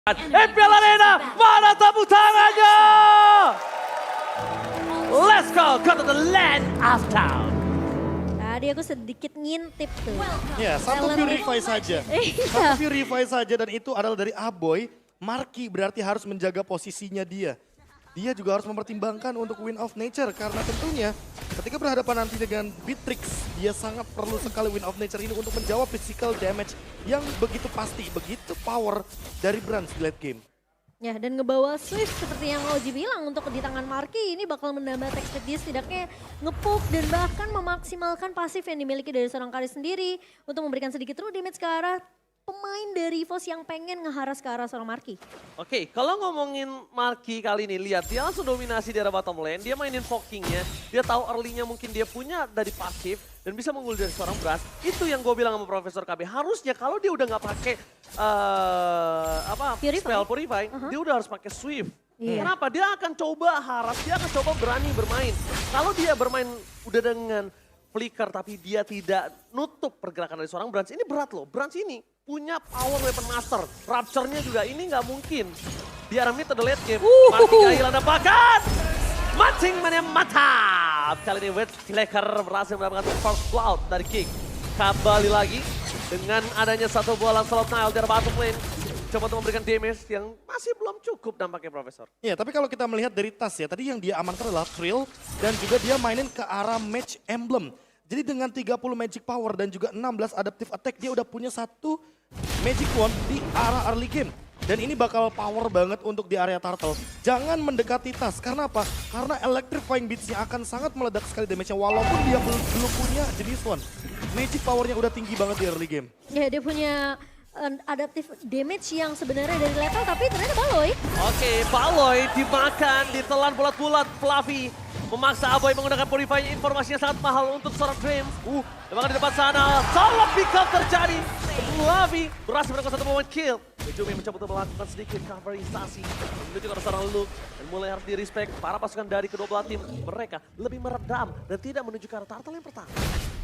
MPL Arena, mana tepuk tangannya? Let's go to the land of town. Tadi aku sedikit ngintip tuh. Ya, satu Talent purify saja. Iya. Satu purify saja dan itu adalah dari Aboy. Marky berarti harus menjaga posisinya dia. Dia juga harus mempertimbangkan untuk Wind of Nature karena tentunya ketika berhadapan nanti dengan Beatrix, dia sangat perlu sekali Wind of Nature ini untuk menjawab physical damage yang begitu pasti, begitu power dari Brans di late game. Ya, dan ngebawa Swift seperti yang Oji bilang untuk di tangan Marky ini bakal menambah attack speed dia setidaknya nge-poke dan bahkan memaksimalkan pasif yang dimiliki dari seorang Kari sendiri untuk memberikan sedikit true damage ke arah pemain dari EVOS yang pengen ngeharas ke arah seorang Marky. Oke, kalau ngomongin Marky kali ini, lihat dia langsung dominasi di arah bottom lane, dia mainin Fokingnya, dia tahu early-nya mungkin dia punya dari pasif dan bisa menggul dari seorang Brass. Itu yang gue bilang sama Profesor KB, harusnya kalau dia udah nggak pakai spell Purify, dia udah harus pakai Swift. Iya. Kenapa? Dia akan coba haras, dia akan coba berani bermain. Kalau dia bermain udah dengan flicker tapi dia tidak nutup pergerakan dari seorang Brans, ini berat loh. Brans ini punya power weapon master. Rapture-nya juga ini nggak mungkin. Di arah mid ada late game. Marky kehilangan tembakan. Mancing mana mantap. Kali ini Wet Flicker berhasil mendapatkan first blood dari King. Kembali lagi dengan adanya satu buah Lancelot Nile di arah bottom lane. Coba untuk memberikan damage yang masih belum cukup nampaknya Profesor. Ya, tapi kalau kita melihat dari tas ya, tadi yang dia amankan adalah Thrill dan juga dia mainin ke arah Match Emblem. Jadi dengan 30 magic power dan juga 16 adaptive attack, dia udah punya satu magic wand di arah early game. Dan ini bakal power banget untuk di area turtle. Jangan mendekati tas, karena apa? Karena electrifying beats-nya akan sangat meledak sekali damage-nya walaupun dia belum punya jenis wand. Magic power-nya udah tinggi banget di early game. Ya, dia punya adaptive damage yang sebenarnya dari lethal tapi ternyata Baloy. Oke, Baloy dimakan, ditelan bulat-bulat Fluffy. Memaksa Aboy menggunakan Purify, informasinya sangat mahal untuk seorang Dreams. Memang di depan sana, salah pick up terjadi. Fluffy berhasil melakukan satu moment kill. Jumi mencoba untuk melakukan sedikit coverisasi menuju ke seorang Luke. Dan mulai harus di-respect para pasukan dari kedua belah tim. Mereka lebih meredam dan tidak menuju ke arah turtle yang pertama.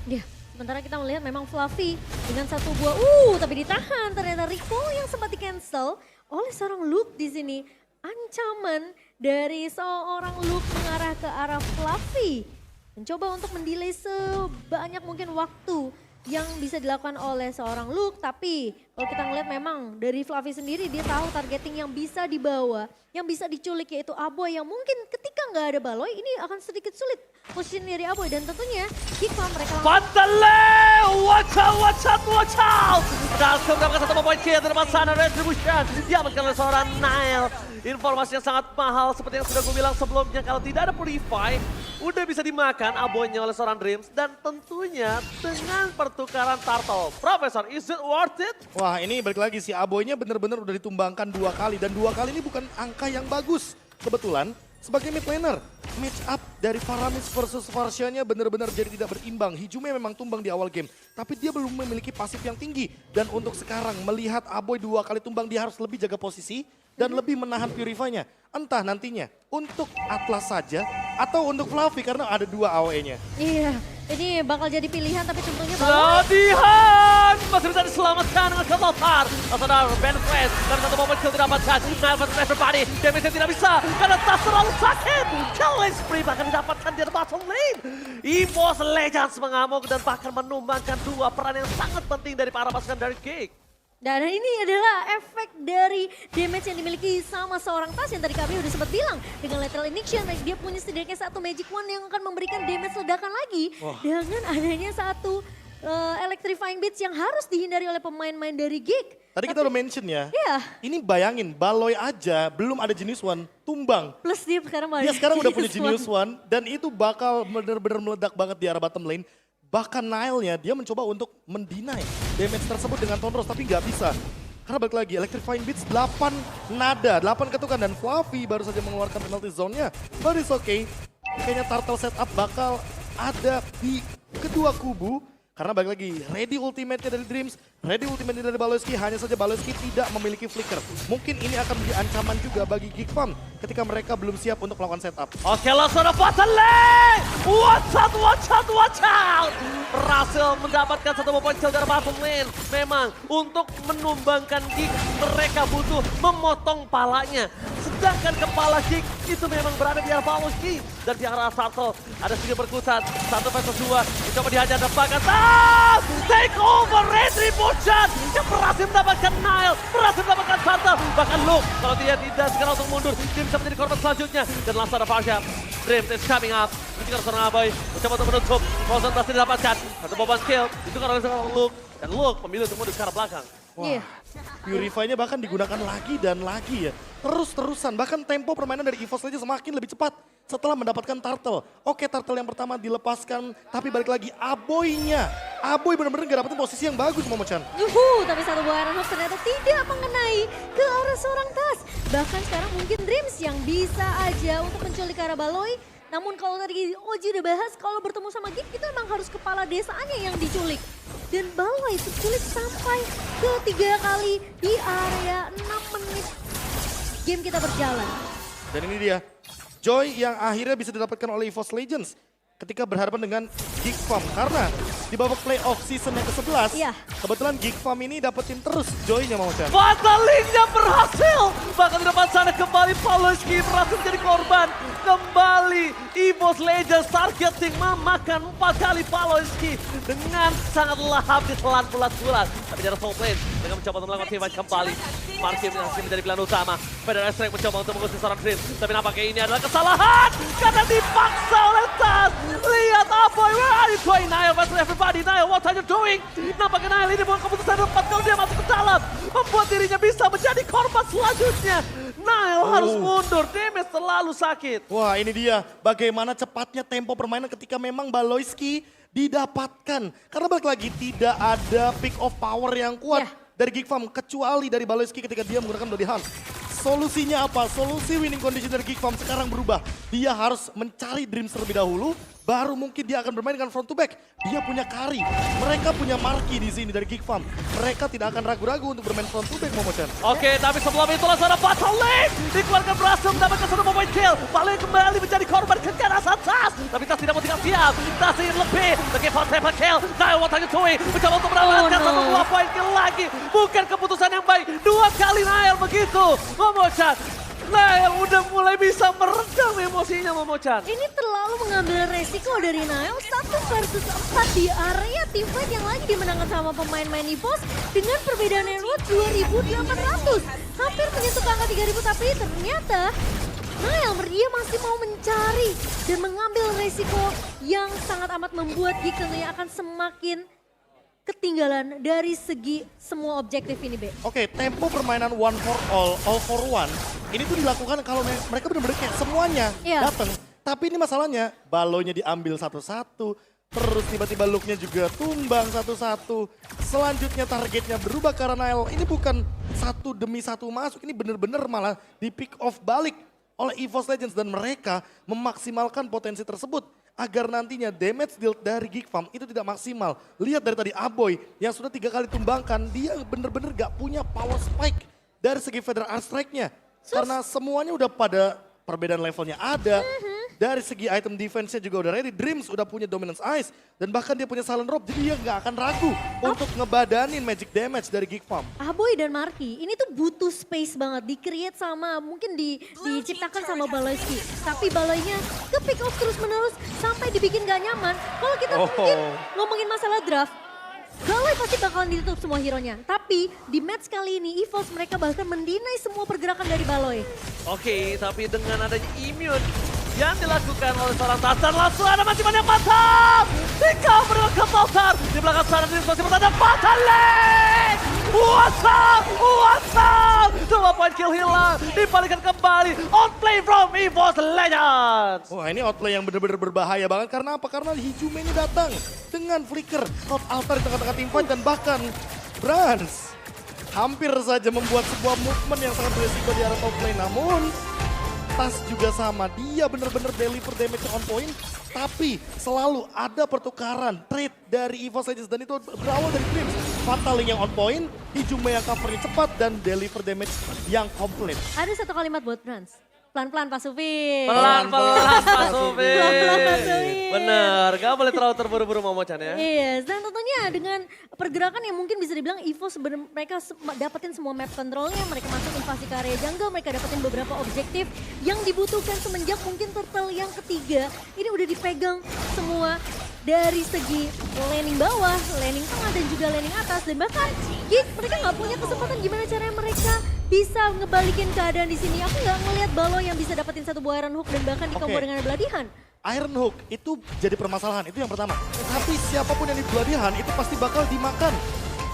Ya, sementara kita melihat memang Fluffy dengan satu buah, tapi ditahan. Ternyata recall yang sempat di-cancel oleh seorang Luke di sini. Ancaman dari seorang Luke mengarah ke arah Fluffy. Mencoba untuk mendelay sebanyak mungkin waktu yang bisa dilakukan oleh seorang Luke. Tapi kalau kita ngeliat memang dari Fluffy sendiri dia tahu targeting yang bisa dibawa. Yang bisa diculik yaitu Aboy yang mungkin ketika nggak ada Baloy ini akan sedikit sulit posisi dari Aboy. Dan tentunya jika mereka Pantale! Watch out, watch out, watch out! Langsung mendapatkan satu point kill dari depan sana, Retribution. Diamankan oleh seorang Nile. Informasi yang sangat mahal seperti yang sudah gue bilang sebelumnya. Kalau tidak ada Purify, udah bisa dimakan Aboynya oleh seorang Dreams. Dan tentunya dengan pertukaran turtle. Profesor, is it worth it? Wah, ini balik lagi si Aboynya bener-bener udah ditumbangkan 2 kali. Dan 2 kali ini bukan angka yang bagus. Kebetulan sebagai mid laner, match up dari Faramis versus Varsha-nya benar-benar jadi tidak berimbang. Hijume memang tumbang di awal game, tapi dia belum memiliki pasif yang tinggi. Dan untuk sekarang melihat Aboy 2 kali tumbang, dia harus lebih jaga posisi dan lebih menahan Purify-nya. Entah nantinya untuk Atlas saja atau untuk Fluffy karena ada 2 AOE-nya. Iya, ini bakal jadi pilihan tapi tentunya Latihan! Masih bisa diselamatkan dengan Kelotar. Saudara Ben Fresh dan satu momen kill didapatkan. Nile versus everybody. Damage-nya tidak bisa karena tas terlalu sakit. Challenge spree bahkan didapatkan di bottom lane. EVOS Legends mengamuk dan bahkan menumbangkan 2 peran yang sangat penting dari para pasukan dari Gig. Dan ini adalah efek dari damage yang dimiliki sama seorang tas yang tadi kami udah sempat bilang. Dengan lethal injection, dia punya setidaknya satu magic wand yang akan memberikan damage ledakan lagi. Dengan adanya satu electrifying beats yang harus dihindari oleh pemain-pemain dari Gig. Tadi kita udah mention ya, Iya. ini bayangin Baloy aja belum ada Genius One, tumbang. Plus dia sekarang Dia sekarang udah punya Genius One dan itu bakal benar-benar meledak banget di arah bottom lane. Bahkan Nile-nya dia mencoba untuk mendinai damage tersebut dengan Tonros tapi nggak bisa. Karena balik lagi Electrifying Beats 8 nada, 8 ketukan dan Fluffy baru saja mengeluarkan penalty zone-nya. But it's okay, kayaknya turtle setup bakal ada di kedua kubu. Karena balik lagi ready ultimate-nya dari Dreams Ready ultimate dari Baloyski, hanya saja Baloyski tidak memiliki flicker. Mungkin ini akan menjadi ancaman juga bagi Geek Farm ketika mereka belum siap untuk melakukan setup. Oke, langsung ada bottom lane. Watch out, watch out, watch out. Berhasil mendapatkan satu poin kill dari bottom lane. Memang untuk menumbangkan Geek, mereka butuh memotong palanya. Sedangkan kepala Geek itu memang berada di arah Baloyski. Dan di arah Sartel ada sedikit perkusan. 1 versus 2. Mencoba dihajar dan bahkan take over Retribution yang berhasil mendapatkan Nile, berhasil mendapatkan Sartel. Bahkan Luke, kalau dia tidak segera untuk mundur, dia bisa menjadi korban selanjutnya. Dan langsung ada Farsha. Dream is coming up. Itu karena seorang Abai. Mencoba untuk menutup. Frozen berhasil didapatkan. Satu beban skill. Itu karena seorang Luke. Dan Luke memilih untuk mundur ke arah belakang. Wah, Iya. Purify-nya bahkan digunakan lagi dan lagi ya. Terus-terusan, bahkan tempo permainan dari EVOS Legends semakin lebih cepat setelah mendapatkan turtle. Oke, turtle yang pertama dilepaskan, tapi balik lagi Aboy-nya. Aboy benar-benar gak dapetin posisi yang bagus, Momo-chan. Tapi satu buah Iron Hawk ternyata tidak mengenai ke arah seorang Tas. Bahkan sekarang mungkin Dreams yang bisa aja untuk menculik ke arah Baloy. Namun kalau tadi Oji udah bahas, kalau bertemu sama Geek itu emang harus kepala desanya yang diculik. Dan Baloy terculik sampai ke 3 kali di area 6 menit game kita berjalan. Dan ini dia, Joy yang akhirnya bisa didapatkan oleh EVOS Legends ketika berhadapan dengan Geek Farm. Karena di babak playoff season yang ke-11, Iya. kebetulan Geek Farm ini dapetin terus Joy-nya, Momo-chan. Fatalingnya berhasil. Bahkan di depan sana kembali Baloyski berhasil menjadi korban. Kembali EVOS Legends targeting memakan 4 kali Baloyski dengan sangat lahap di telan bulat-bulat. Tapi di arah top lane dengan mencoba untuk melakukan team fight kembali. Marky masih menjadi pilihan utama. Federer Strike mencoba untuk mengusir seorang Dream. Tapi nampaknya ini adalah kesalahan karena dipaksa oleh Tas. Lihat Aboy, where are you going? Nile versus everybody. Nile, what are you doing? Nampaknya Nile ini bukan keputusan yang tepat kalau dia masuk ke dalam. Membuat dirinya bisa menjadi korban selanjutnya. Nile harus mundur, damage terlalu sakit. Wah, ini dia bagaimana cepatnya tempo permainan ketika memang Baloyski didapatkan. Karena balik lagi tidak ada pick of power yang kuat dari Geek Farm kecuali dari Baloyski ketika dia menggunakan Bloody Hunt. Solusinya apa? Solusi winning condition dari Geek Farm sekarang berubah. Dia harus mencari Dreams terlebih dahulu, baru mungkin dia akan bermain dengan front to back. Dia punya Kari, mereka punya Marky di sini dari Geek Farm. Mereka tidak akan ragu-ragu untuk bermain front to back, Momo-chan. Oke, tapi sebelum itu langsung ada battle lane. Dikeluarkan berhasil mendapatkan satu point kill. Baloy kembali menjadi korban kekerasan Tas. Tapi Tas tidak mau tinggal diam. Tas ingin lebih. Bagi for triple kill. Nile, what are you doing? Mencoba untuk mendapatkan satu buah point kill lagi. Bukan keputusan yang baik. 2 kali Nile begitu. Momo-chan. Nile udah mulai bisa meredam emosinya, Momo-chan. Ini terlalu mengambil resiko dari Nile 1 versus 4 di area teamfight yang lagi dimenangkan sama pemain-main EVOS dengan perbedaan network 2.800. Hampir menyentuh angka 3.000 tapi ternyata Nile dia masih mau mencari dan mengambil resiko yang sangat amat membuat Geek tentunya akan semakin ketinggalan dari segi semua objektif ini, Be. Oke, tempo permainan one for all for one, ini tuh dilakukan kalau mereka benar-benar kayak semuanya datang. Tapi ini masalahnya, Baloynya diambil satu-satu, terus tiba-tiba Luke-nya juga tumbang satu-satu. Selanjutnya targetnya berubah karena Nile. Ini bukan satu demi satu masuk, ini benar-benar malah di pick off balik oleh EVOS Legends. Dan mereka memaksimalkan potensi tersebut agar nantinya damage deal dari Geek Farm itu tidak maksimal. Lihat dari tadi Aboy yang sudah 3 kali tumbangkan, dia bener-bener gak punya power spike dari segi Federal Art Strike-nya. Karena semuanya udah pada perbedaan levelnya ada. Dari segi item defense-nya juga udah ready. Dreams udah punya Dominance Ice. Dan bahkan dia punya Silent Robe, jadi dia gak akan ragu untuk ngebadanin magic damage dari Geek Farm. Aboy dan Marky ini tuh butuh space banget, di-create sama, mungkin diciptakan sama Baloyski. Tapi Baloynya ke pick off terus menerus sampai dibikin gak nyaman. Kalau kita mungkin ngomongin masalah draft, Baloy pasti bakalan ditutup semua hero-nya. Tapi di match kali ini EVOS mereka bahkan mendinai semua pergerakan dari Baloy. Oke, tapi dengan adanya immune yang dilakukan oleh seorang Tatar, langsung ada masiman yang mantap. Di-cover dengan Kepotar. Di belakang sana Dreams masih bertanda battle lane. What's up? What's up? 2 point kill hilang. Dibalikan kembali. Outplay from EVOS Legends. Wah, ini outplay yang benar-benar berbahaya banget. Karena apa? Karena Hijume ini datang dengan flicker, Cloud Altar di tengah-tengah teamfight dan bahkan Brans hampir saja membuat sebuah movement yang sangat beresiko di arah top lane. Namun Tas juga sama, dia benar-benar deliver damage on point, tapi selalu ada pertukaran trade dari EVOS Legends dan itu berawal dari Dreams. Fataling yang on point, Hijumea covernya cepat dan deliver damage yang komplit. Ada satu kalimat buat Brans. Pelan-pelan Pak Sufi. Pelan-pelan Pak Sufi. Pelan-pelan, Pak Sufi. Bener, gak boleh terlalu terburu-buru Momochan ya. Iya, dan tentunya dengan pergerakan yang mungkin bisa dibilang EVO sebenarnya mereka dapetin semua map controlnya, mereka masuk invasi ke area jungle, mereka dapetin beberapa objektif yang dibutuhkan semenjak mungkin turtle yang ketiga. Ini udah dipegang semua dari segi laning bawah, laning tengah dan juga laning atas. Dan bahkan mereka nggak punya kesempatan gimana caranya mereka bisa ngebalikin keadaan di sini. Aku nggak ngelihat Balo yang bisa dapetin satu buah Iron Hook dan bahkan di combo dengan Bloodihan. Iron Hook itu jadi permasalahan, itu yang pertama. Tapi siapapun yang di Bloodihan itu pasti bakal dimakan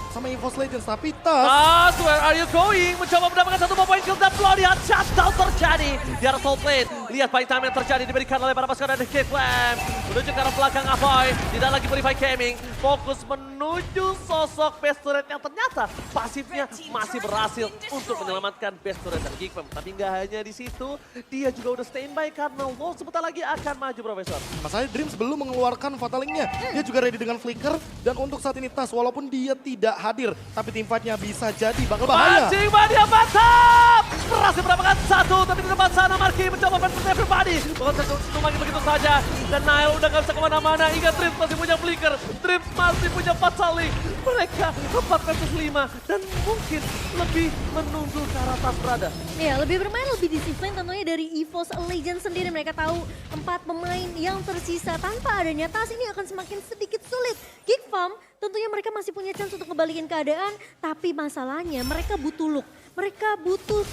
sama EVOS Legends. Tapi Tas, where are you going? Mencoba mendapatkan satu poin kill dan Bloodihan shutdown terjadi di arah top lane. Lihat fight time yang terjadi diberikan oleh para pasukan dari Kidlam. Menuju ke arah belakang Avoy, tidak lagi Purify Gaming. Fokus menuju sosok best turret yang ternyata pasifnya masih berhasil untuk menyelamatkan best turret dari Geekfam. Tapi nggak hanya di situ, dia juga udah standby karena Wolf sebentar lagi akan maju, Profesor. masalahnya Dreams belum mengeluarkan Fatalingnya. Dia juga ready dengan Flicker dan untuk saat ini Tas walaupun dia tidak hadir, tapi tim fight-nya bisa jadi bakal bahaya. Mancing Mania mantap! Berhasil mendapatkan satu, tapi di depan sana Marki mencoba versus everybody. Bukan tumbangi begitu saja. Dan Nile udah gak bisa kemana-mana. Ingat Dreams masih punya Flicker. Dreams masih punya Fataling. Mereka 4 versus 5 dan mungkin lebih menunggu ke arah Tas berada. Ya, lebih bermain, lebih disiplin tentunya dari EVOS Legends sendiri. Mereka tahu 4 pemain yang tersisa tanpa adanya Tas ini akan semakin sedikit sulit. Geekfam tentunya mereka masih punya chance untuk ngebalikin keadaan, tapi masalahnya mereka butuh look. Mereka butuh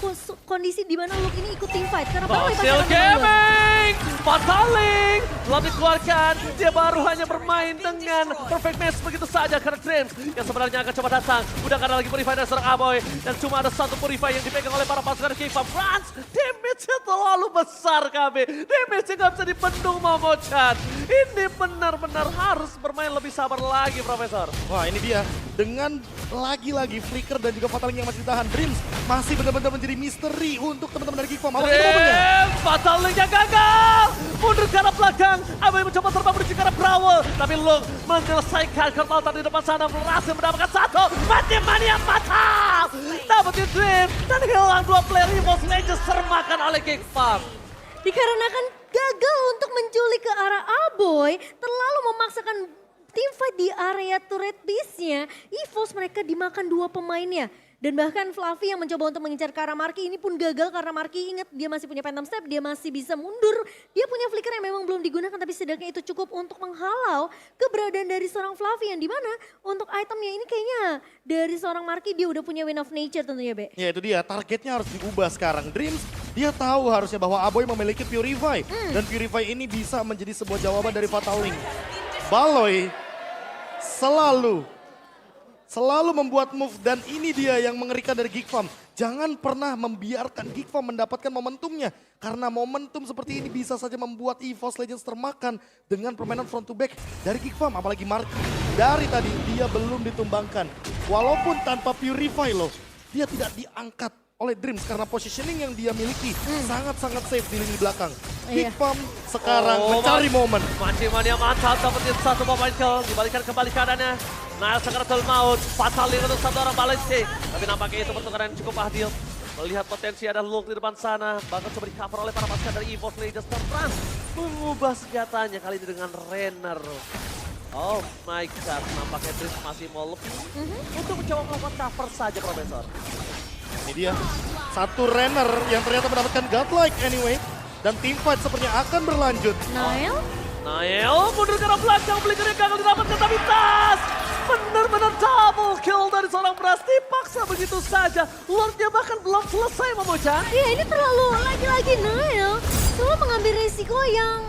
kondisi di mana look ini ikut team fight. Karena Balo Basil Gaming! Fataling! Belum dikeluarkan, dia baru hanya bermain dengan perfect match begitu saja karena Dreams yang sebenarnya akan coba datang. Udah karena lagi Purify dari seorang Aboy dan cuma ada satu Purify yang dipegang oleh para pasukan Geekfam. Brans, damage-nya terlalu besar KB. Damage-nya gak bisa dibendung Momochan. Ini benar-benar harus bermain lebih sabar lagi, Profesor. Wah ini dia, dengan lagi-lagi Flicker dan juga Fataling yang masih ditahan. Dreams masih benar-benar menjadi misteri untuk teman-teman dari Geekfam. Apa itu momennya? Fatalingnya gagal! Mundur ke arah belakang, Aboy mencoba terbang menuju ke arah Brawl. Tapi Luke menyelesaikan Kurtaltar di depan sana, berhasil mendapatkan satu. Mati Mania fatal! Dapetin Dream dan hilang 2 player EVOS Legends termakan oleh Geekfam. dikarenakan gagal untuk menculik ke arah Aboy, terlalu memaksakan team fight di area turret base-nya, EVOS mereka dimakan 2 pemainnya. Dan bahkan Fluffy yang mencoba untuk mengincar ke arah Marky ini pun gagal karena Marky ingat dia masih punya Phantom Step, dia masih bisa mundur. Dia punya flicker yang memang belum digunakan tapi setidaknya itu cukup untuk menghalau keberadaan dari seorang Fluffy yang dimana untuk itemnya ini kayaknya dari seorang Marky dia udah punya Wind of Nature tentunya Be. Ya itu dia, targetnya harus diubah sekarang. Dreams, dia tahu harusnya bahwa Aboy memiliki Purify. Dan Purify ini bisa menjadi sebuah jawaban dari Fataling. Baloy selalu membuat move dan ini dia yang mengerikan dari Geekfam. Jangan pernah membiarkan Geekfam mendapatkan momentumnya. Karena momentum seperti ini bisa saja membuat EVOS Legends termakan dengan permainan front to back dari Geekfam. Apalagi Marky, dari tadi dia belum ditumbangkan. Walaupun tanpa Purify loh, dia tidak diangkat oleh Dreams karena positioning yang dia miliki sangat-sangat safe di lini belakang. Geekfam sekarang mencari momen. Mancing Mania mantap, dapetin satu pemain kill, dibalikan kembali keadaannya. Nile Sakaratul Maut, Fataling untuk satu orang Balenci. Tapi nampaknya itu pertukaran yang cukup adil. Melihat potensi ada Luke di depan sana, bahkan coba di cover oleh para pasukan dari EVOS Legends dan Trans mengubah senjatanya kali ini dengan Renner. Oh my god, nampaknya Dreams masih mau lebih untuk mencoba melakukan cover saja, Profesor. Ini dia, satu Renner yang ternyata mendapatkan godlike anyway. Dan team fight sepertinya akan berlanjut. Nile? Nile mundur ke arah belakang, belikannya gagal didapatkan tapi Tas! Benar-benar double kill dari seorang Brass, dipaksa begitu saja. Lordnya bahkan belum selesai Momochan. Iya ini terlalu lagi-lagi Nile selalu mengambil risiko yang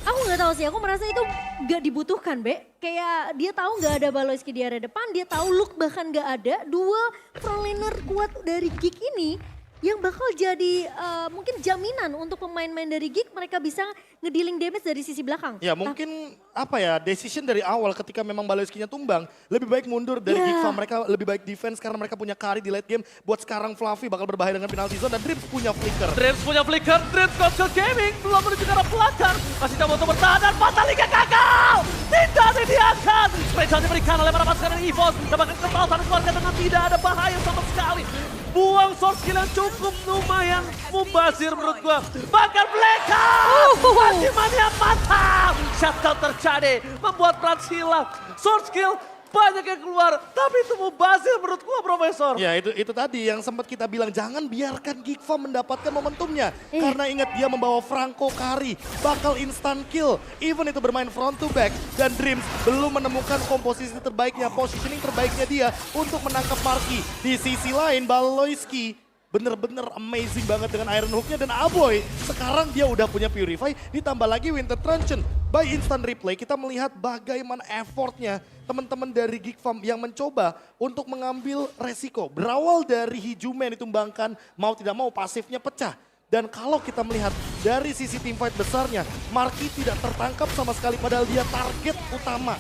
aku nggak tahu sih, aku merasa itu gak dibutuhkan Be. Kayak dia tahu nggak ada Baloyski di area depan, dia tahu Luke bahkan nggak ada. 2 frontlaner kuat dari Geek ini yang bakal jadi mungkin jaminan untuk pemain-pemain dari Geek mereka bisa ngedealing damage dari sisi belakang. Ya mungkin apa ya, decision dari awal ketika memang Baloyski-nya tumbang, lebih baik mundur dari Geek Farm, mereka lebih baik defense karena mereka punya carry di late game. Buat sekarang Fluffy bakal berbahaya dengan penalty zone dan Dreams punya flicker. Dreams punya flicker, Dreams Conscious Gaming belum menuju ke arah belakang. Masih coba untuk bertahan dan Fatalika gagal. Tidak diangkat. Spesial diberikan oleh para pasukan dari EVOS. Dan bahkan ketahuan keluarga dengan tidak ada bahaya sama sekali. Buang source skill yang cukup lumayan mubazir menurut gua. Bahkan blackout! Masih mania mantap! Shutdown terjadi, membuat Brans hilang. Source skill banyak yang keluar, tapi itu mubazir menurut gua, Profesor. Ya itu tadi yang sempat kita bilang, jangan biarkan Geek Farm mendapatkan momentumnya. Karena ingat dia membawa Franco Kari, bakal instant kill. Even itu bermain front to back. Dan Dreams belum menemukan komposisi terbaiknya, positioning terbaiknya dia untuk menangkap Marky. Di sisi lain Baloyski bener-bener amazing banget dengan Iron Hook-nya. Dan Aboy sekarang dia udah punya Purify, ditambah lagi Winter Truncheon. By instant replay kita melihat bagaimana effortnya teman-teman dari Geek Farm yang mencoba untuk mengambil resiko. Berawal dari Hijume yang ditumbangkan, mau tidak mau pasifnya pecah. Dan kalau kita melihat dari sisi teamfight besarnya, Marky tidak tertangkap sama sekali padahal dia target utama.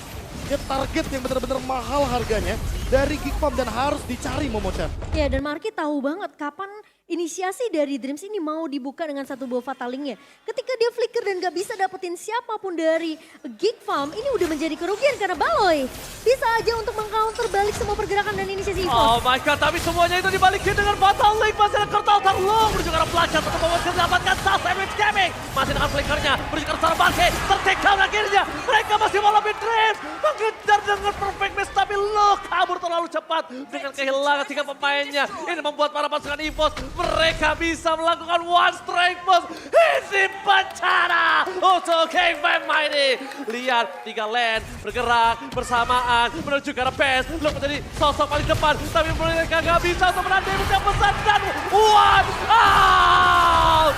Dia target yang benar-benar mahal harganya dari Geek Farm dan harus dicari Momochan. Ya dan Marky tahu banget kapan inisiasi dari Dreams ini mau dibuka dengan satu buah fatalingnya. Ketika dia flicker dan gak bisa dapetin siapapun dari Geek Farm, ini udah menjadi kerugian karena Baloy bisa aja untuk meng-counter balik semua pergerakan dan inisiasi EVOS. Oh my god, tapi semuanya itu dibalikin dengan Fatal Link. Masih ada Kurtal Tarlung menuju ke arah belakang untuk mendapatkan Sas MX Gaming. Masih dengan flickernya menuju ke arah Marky, ter-take down akhirnya. Mereka masih mau lebih Dreams, mengejar dengan perfect match tapi lo kabur terlalu cepat dengan kehilangan 3 pemainnya. Ini membuat para pasukan EVOS mereka bisa melakukan one strike boss. Ini bencana untuk King Van Mighty. Lihat 3 lane bergerak bersamaan menuju ke arah base. Lo menjadi sosok paling depan tapi mereka gak bisa untuk menahan damage yang besar dan one out.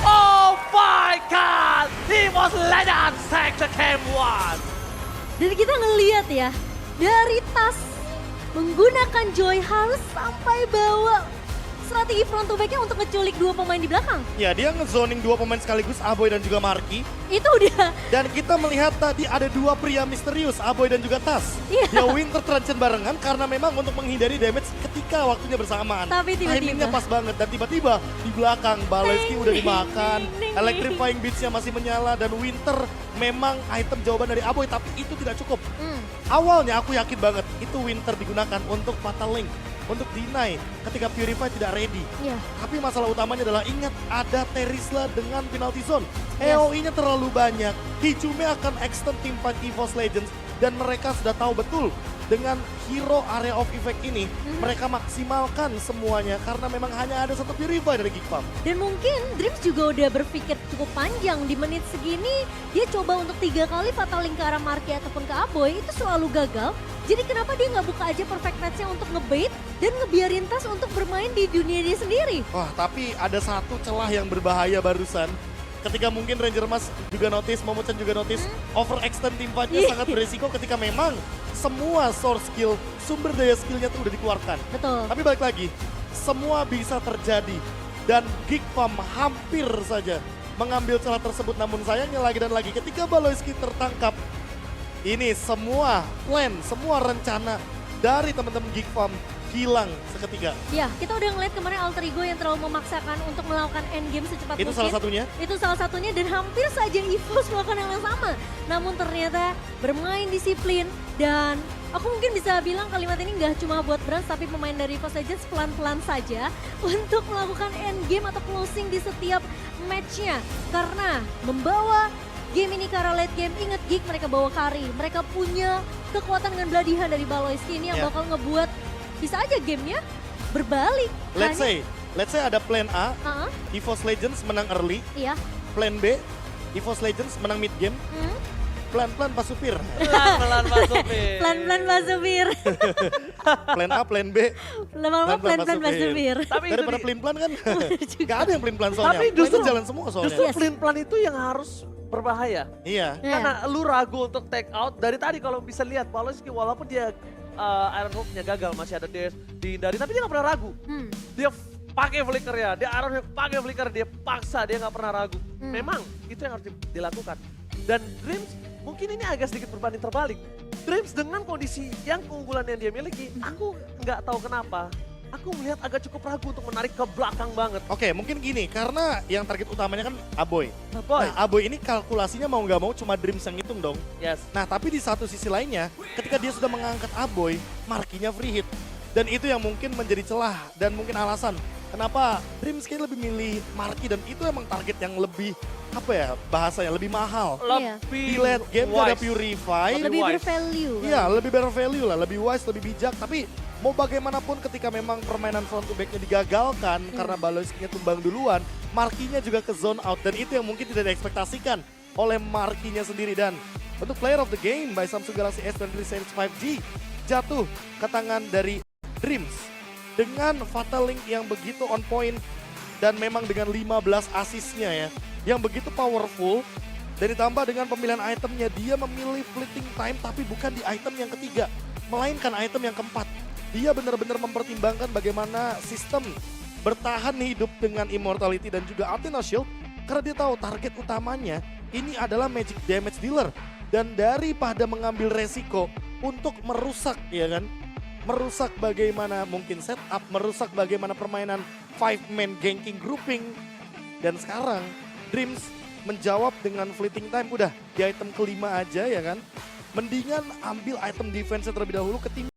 Oh my god, he was Legends take the game 1. Dan kita ngeliat ya, dari tas menggunakan Joy harus sampai bawa strategi front to back-nya untuk ngeculik 2 pemain di belakang. Ya dia ngezoning 2 pemain sekaligus, Aboy dan juga Marky. Itu udah. Dan kita melihat tadi ada 2 pria misterius, Aboy dan juga Tas. Iya. Dia Winter Truncheon barengan karena memang untuk menghindari damage ketika waktunya bersamaan. Tapi tiba-tiba. Timingnya pas banget dan tiba-tiba di belakang Baloyski udah dimakan. Electrifying Beats-nya masih menyala dan Winter memang item jawaban dari Aboy tapi itu tidak cukup. Awalnya aku yakin banget itu Winter digunakan untuk Fatal Link. Untuk deny ketika Purify tidak ready. Iya. Tapi masalah utamanya adalah ingat ada Terisla dengan penalty zone. EOE-nya terlalu banyak. Hijume akan extend teamfight EVOS Legends dan mereka sudah tahu betul dengan hero area of effect ini mereka maksimalkan semuanya karena memang hanya ada satu Purify dari Geek Farm. Dan mungkin Dreams juga udah berpikir cukup panjang di menit segini. Dia coba untuk 3 kali fatal link ke arah Marky ataupun ke Aboy itu selalu gagal. Jadi kenapa dia nggak buka aja perfect match-nya untuk ngebait dan ngebiarin Tas untuk bermain di dunia dia sendiri? Wah tapi ada satu celah yang berbahaya barusan. Ketika mungkin Ranger Mas juga notice, Momochan juga notice, overextend teamfight-nya sangat beresiko ketika memang semua source skill, sumber daya skillnya tuh udah dikeluarkan. Betul. Tapi balik lagi, semua bisa terjadi. Dan Geek Farm hampir saja mengambil celah tersebut. Namun sayangnya lagi dan lagi ketika Baloyski tertangkap, ini semua plan, semua rencana dari teman-teman Geek Farm hilang seketika. Ya, kita udah ngeliat kemarin Alter Ego yang terlalu memaksakan untuk melakukan endgame secepat Itu mungkin. salah satunya? Itu salah satunya dan hampir saja EVOS melakukan hal yang sama. Namun ternyata bermain disiplin dan aku mungkin bisa bilang kalimat ini nggak cuma buat Brans tapi pemain dari EVOS Legends pelan-pelan saja untuk melakukan endgame atau closing di setiap matchnya. Karena membawa game ini ke arah late game, ingat Geek mereka bawa Kari. Mereka punya kekuatan dengan Bloody Hand dari Baloyski ini yang bakal ngebuat bisa aja gamenya berbalik. Let's say ada plan A, Uh-huh. EVOS Legends menang early. Iya. Plan B, EVOS Legends menang mid game. Pelan-pelan Pak Supir. Pelan-pelan masuk, Pir. Pelan-pelan masuk bir. Plan A, plan B. Lama-lama pelan-pelan masuk bir. Tapi itu Daripada pelin-pelan kan, gak ada yang pelin-pelan soalnya. Tapi justru- Plan jalan semua soalnya. justru Yes. pelin-pelan itu yang harus berbahaya. Iya. Karena lu ragu untuk take out. Dari tadi kalau bisa lihat Baloyski walaupun dia Iron Hook-nya gagal masih ada dash dihindari. Tapi dia gak pernah ragu. Dia pakai flicker ya, dia Ironhawk pakai flicker, dia paksa, dia nggak pernah ragu. Memang itu yang harus dilakukan. Dan Dreams mungkin ini agak sedikit berbanding terbalik. Dreams dengan kondisi yang keunggulan yang dia miliki, aku nggak tahu kenapa. Aku melihat agak cukup ragu untuk menarik ke belakang banget. Oke, mungkin gini, karena yang target utamanya kan Aboy. Boy, Nah, Aboy ini kalkulasinya mau nggak mau cuma Dreams yang hitung dong. yes. Nah, tapi di satu sisi lainnya, ketika dia sudah mengangkat Aboy, markinya free hit. Dan itu yang mungkin menjadi celah dan mungkin alasan kenapa Dreams kayaknya lebih milih Marki, dan itu emang target yang lebih, apa ya bahasanya, lebih mahal. Iya. Lebih Di late game dia ada wise. Purify. Lebih wise. bervalue. kan? Iya, lebih better value lah, lebih wise, lebih bijak. Tapi mau bagaimanapun ketika memang permainan front to back-nya digagalkan karena Baloiskinya tumbang duluan, Markinya juga ke zone out. Dan itu yang mungkin tidak diekspektasikan oleh Markinya sendiri. Dan untuk player of the game by Samsung Galaxy S23 Series 5G jatuh ke tangan dari Dreams. Dengan Fatal Link yang begitu on point dan memang dengan 15 asisnya ya, yang begitu powerful. Dan ditambah dengan pemilihan itemnya, dia memilih fleeting time tapi bukan di item yang ketiga, melainkan item yang keempat. Dia benar-benar mempertimbangkan bagaimana sistem bertahan hidup dengan immortality dan juga Athena Shield, karena dia tahu target utamanya ini adalah magic damage dealer. Dan daripada mengambil resiko untuk merusak, ya kan, merusak bagaimana mungkin setup, merusak bagaimana permainan 5-man ganking grouping. Dan sekarang Dreams menjawab dengan fleeting time, udah di item kelima aja ya kan. Mendingan ambil item defense terlebih dahulu ketimbang